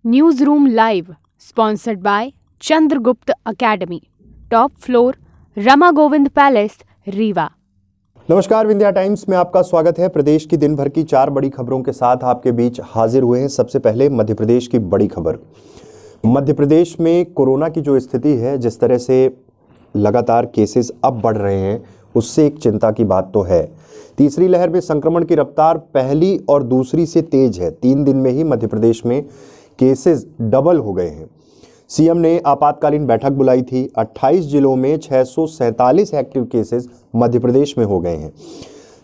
News room live sponsored by Chandragupta academy, top floor, Rama Govind palace, Rewa. नमस्कार, Vindhya times में आपका स्वागत है। प्रदेश की दिन भर की 4 बड़ी खबरों के साथ आपके बीच हाजिर हुए हैं। सबसे पहले मध्य प्रदेश की बड़ी खबर। मध्य प्रदेश में कोरोना की जो स्थिति है, जिस तरह से लगातार केसेस अब बढ़ रहे हैं, उससे एक चिंता की बात तो है। तीसरी लहर में संक्रमण की रफ्तार पहली और दूसरी से तेज है। 3 दिन में ही मध्य प्रदेश में केसेस डबल हो गए हैं। सीएम ने आपातकालीन बैठक बुलाई थी। 28 जिलों में 647 एक्टिव केसेस मध्य प्रदेश में हो गए हैं।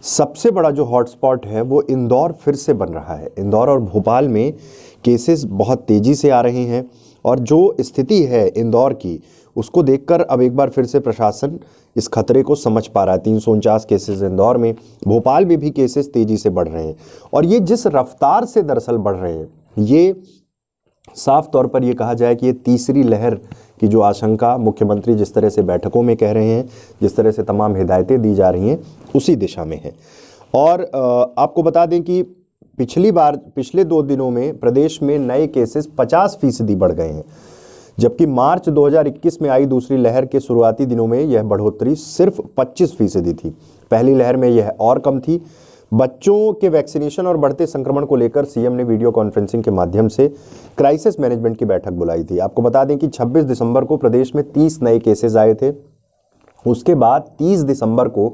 सबसे बड़ा जो हॉटस्पॉट है वो इंदौर फिर से बन रहा है। इंदौर और भोपाल में केसेस बहुत तेजी से आ रहे हैं और जो स्थिति है इंदौर की, उसको देखकर अब एक बार फिर से प्रशासन इस खतरे को समझ पा रहा है। 349 केसेस इंदौर में, भोपाल में भी केसेस तेजी से बढ़ रहे हैं और ये जिस रफ्तार से दरअसल बढ़ रहे हैं, ये साफ तौर पर ये कहा जाए कि ये तीसरी लहर की जो आशंका मुख्यमंत्री जिस तरह से बैठकों में कह रहे हैं, जिस तरह से तमाम हिदायतें दी जा रही हैं, उसी दिशा में है। और आपको बता दें कि पिछले 2 दिनों में प्रदेश में नए केसेस 50% बढ़ गए हैं, जबकि मार्च 2021 में आई दूसरी लहर के शुरुआती दिनों में यह बढ़ोतरी सिर्फ 25% थी। पहली लहर में यह और कम थी। बच्चों के वैक्सीनेशन और बढ़ते संक्रमण को लेकर सीएम ने वीडियो कॉन्फ्रेंसिंग के माध्यम से क्राइसिस मैनेजमेंट की बैठक बुलाई थी। आपको बता दें कि 26 दिसंबर को प्रदेश में 30 नए केसेस आए थे। उसके बाद 30 दिसंबर को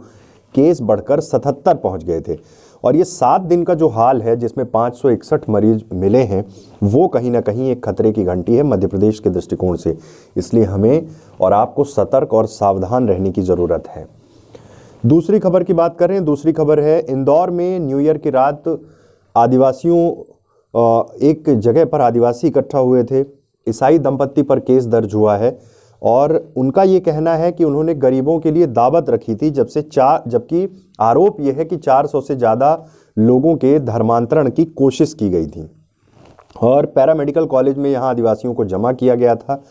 केस बढ़कर 77 पहुंच गए थे और ये 7 दिन का जो हाल है, जिसमें 561 मरीज मिले हैं, वो कहीं ना कहीं एक खतरे की घंटी है मध्य प्रदेश के दृष्टिकोण से। इसलिए हमें और आपको सतर्क और सावधान रहने की ज़रूरत है। दूसरी खबर की बात करें। दूसरी खबर है इंदौर में न्यू ईयर की रात एक जगह पर आदिवासी इकट्ठा हुए थे। ईसाई दंपत्ति पर केस दर्ज हुआ है और उनका ये कहना है कि उन्होंने गरीबों के लिए दावत रखी थी, जबकि आरोप यह है कि 400 से ज़्यादा लोगों के धर्मांतरण की कोशिश की गई थी और पैरामेडिकल कॉलेज में यहाँ आदिवासियों को जमा किया गया था।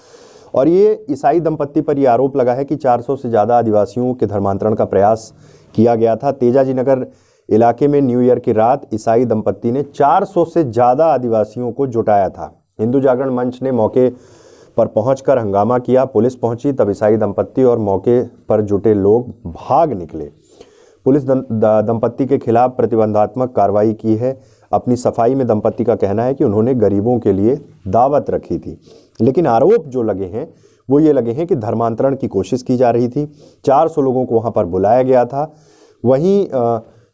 और ये ईसाई दंपत्ति पर यह आरोप लगा है कि 400 से ज़्यादा आदिवासियों के धर्मांतरण का प्रयास किया गया था। तेजाजी नगर इलाके में न्यू ईयर की रात ईसाई दंपत्ति ने 400 से ज़्यादा आदिवासियों को जुटाया था। हिंदू जागरण मंच ने मौके पर पहुंचकर हंगामा किया। पुलिस पहुंची, तब ईसाई दंपत्ति और मौके पर जुटे लोग भाग निकले। पुलिस दंपत्ति के खिलाफ प्रतिबंधात्मक कार्रवाई की है। अपनी सफाई में दंपत्ति का कहना है कि उन्होंने गरीबों के लिए दावत रखी थी, लेकिन आरोप जो लगे हैं वो ये लगे हैं कि धर्मांतरण की कोशिश की जा रही थी। 400 लोगों को वहाँ पर बुलाया गया था। वहीं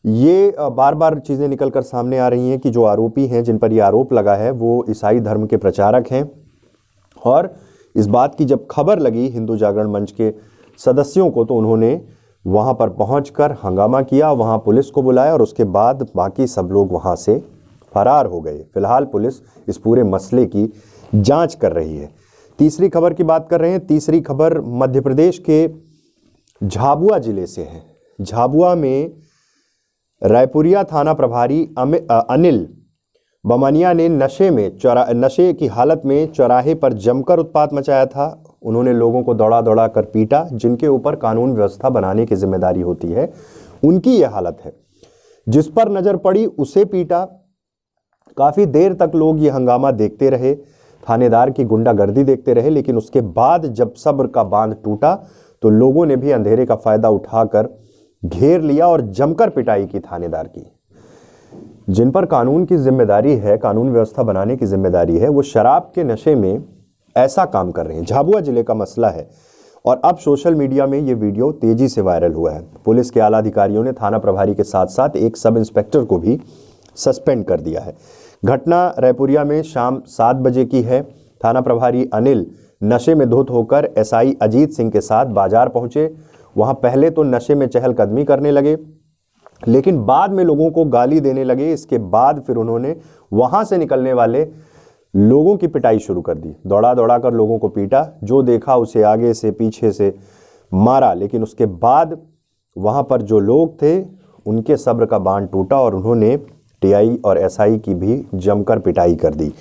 ये बार बार चीज़ें निकलकर सामने आ रही हैं कि जो आरोपी हैं, जिन पर ये आरोप लगा है, वो ईसाई धर्म के प्रचारक हैं। और इस बात की जब खबर लगी हिंदू जागरण मंच के सदस्यों को, तो उन्होंने वहाँ पर पहुंचकर हंगामा किया, वहाँ पुलिस को बुलाया और उसके बाद बाकी सब लोग वहाँ से फरार हो गए। फिलहाल पुलिस इस पूरे मसले की जांच कर रही है। तीसरी खबर की बात कर रहे हैं। तीसरी खबर मध्य प्रदेश के झाबुआ जिले से है। झाबुआ में रायपुरिया थाना प्रभारी अनिल बमनिया ने नशे की हालत में चौराहे पर जमकर उत्पात मचाया था। उन्होंने लोगों को दौड़ा दौड़ा कर पीटा। जिनके ऊपर कानून व्यवस्था बनाने की जिम्मेदारी होती है, उनकी यह हालत है। जिस पर नजर पड़ी उसे पीटा। काफी देर तक लोग ये हंगामा देखते रहे, थानेदार की गुंडागर्दी देखते रहे, लेकिन उसके बाद जब सब्र का बांध टूटा तो लोगों ने भी अंधेरे का फायदा उठाकर घेर लिया और जमकर पिटाई की थानेदार की। जिन पर कानून की जिम्मेदारी है, कानून व्यवस्था बनाने की जिम्मेदारी है, वो शराब के नशे में ऐसा काम कर रहे हैं। झाबुआ जिले का मसला है और अब सोशल मीडिया में ये वीडियो तेजी से वायरल हुआ है। पुलिस के आला अधिकारियों ने थाना प्रभारी के साथ साथ एक सब इंस्पेक्टर को भी सस्पेंड कर दिया है। घटना रायपुरिया में शाम 7 बजे की है। थाना प्रभारी अनिल नशे में धुत होकर एसआई अजीत सिंह के साथ बाजार पहुंचे। वहां पहले तो नशे में चहलकदमी करने लगे, लेकिन बाद में लोगों को गाली देने लगे। इसके बाद फिर उन्होंने वहां से निकलने वाले लोगों की पिटाई शुरू कर दी। दौड़ा दौड़ा कर लोगों को पीटा, जो देखा उसे आगे से पीछे से मारा। लेकिन उसके बाद वहां पर जो लोग थे, उनके सब्र का बांध टूटा और उन्होंने टीआई और एसआई की भी जमकर पिटाई कर दी।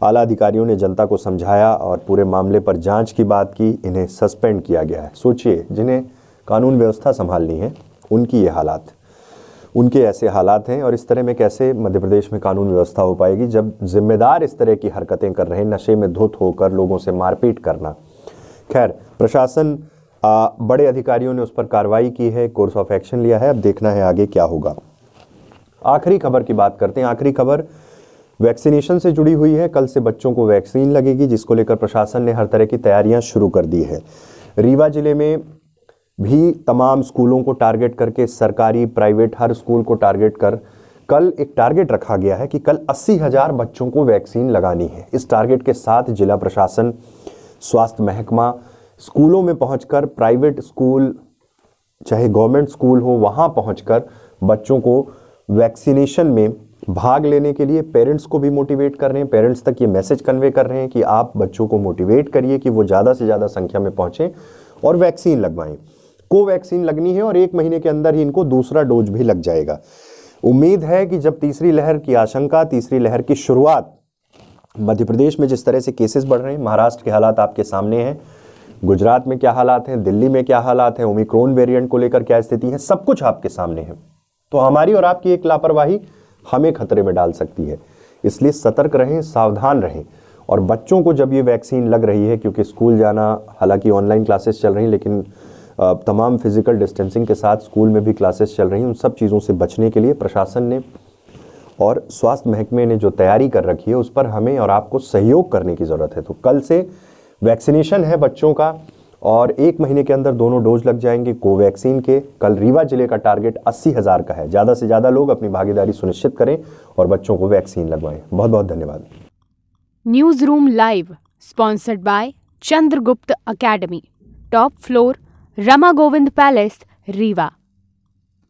आला अधिकारियों ने जनता को समझाया और पूरे मामले पर जांच की बात की। इन्हें सस्पेंड किया गया है। सोचिए, जिन्हें कानून व्यवस्था संभालनी है, उनकी ये हालात। उनके ऐसे हालात हैं और इस तरह में कैसे मध्य प्रदेश में कानून व्यवस्था हो पाएगी जब जिम्मेदार इस तरह की हरकतें कर रहे हैं, नशे में धुत होकर लोगों से मारपीट करना। खैर, प्रशासन बड़े अधिकारियों ने उस पर कार्रवाई की है, कोर्स ऑफ एक्शन लिया है, अब देखना है आगे क्या होगा। आखिरी खबर की बात करते हैं। आखिरी खबर वैक्सीनेशन से जुड़ी हुई है। कल से बच्चों को वैक्सीन लगेगी, जिसको लेकर प्रशासन ने हर तरह की तैयारियां शुरू कर दी है। रीवा जिले में भी तमाम स्कूलों को टारगेट करके, सरकारी प्राइवेट हर स्कूल को टारगेट कर कल एक टारगेट रखा गया है कि कल 80,000 बच्चों को वैक्सीन लगानी है। इस टारगेट के साथ जिला प्रशासन, स्वास्थ्य महकमा स्कूलों में पहुंचकर, प्राइवेट स्कूल चाहे गवर्नमेंट स्कूल हो, वहां पहुंचकर बच्चों को वैक्सीनेशन में भाग लेने के लिए पेरेंट्स को भी मोटिवेट कर रहे हैं। पेरेंट्स तक ये मैसेज कन्वे कर रहे हैं कि आप बच्चों को मोटिवेट करिए कि वो ज़्यादा से ज़्यादा संख्या में पहुंचें और वैक्सीन लगवाएं। कोवैक्सीन लगनी है और 1 महीने के अंदर ही इनको दूसरा डोज भी लग जाएगा। उम्मीद है कि जब तीसरी लहर की आशंका, तीसरी लहर की शुरुआत, मध्य प्रदेश में जिस तरह से केसेस बढ़ रहे हैं, महाराष्ट्र के हालात आपके सामने हैं, गुजरात में क्या हालात हैं, दिल्ली में क्या हालात हैं, ओमिक्रॉन वेरिएंट को लेकर क्या स्थिति है, सब कुछ आपके सामने है। तो हमारी और आपकी एक लापरवाही हमें खतरे में डाल सकती है। इसलिए सतर्क रहें, सावधान रहें। और बच्चों को जब ये वैक्सीन लग रही है, क्योंकि स्कूल जाना, हालांकि ऑनलाइन क्लासेस चल रही हैं, लेकिन तमाम फिजिकल डिस्टेंसिंग के साथ स्कूल में भी क्लासेस चल रही हैं, उन सब चीज़ों से बचने के लिए प्रशासन ने और स्वास्थ्य महकमे ने जो तैयारी कर रखी है, उस पर हमें और आपको सहयोग करने की ज़रूरत है। तो कल से वैक्सीनेशन है बच्चों का और 1 महीने के अंदर दोनों डोज लग जाएंगे कोवैक्सीन के। कल रीवा जिले का टारगेट 80,000 का है। ज़्यादा से ज़्यादा लोग अपनी भागीदारी सुनिश्चित करें और बच्चों को वैक्सीन लगवाएं। बहुत बहुत धन्यवाद। News room live sponsored by Chandragupta academy, top floor, Rama Govind palace, Rewa.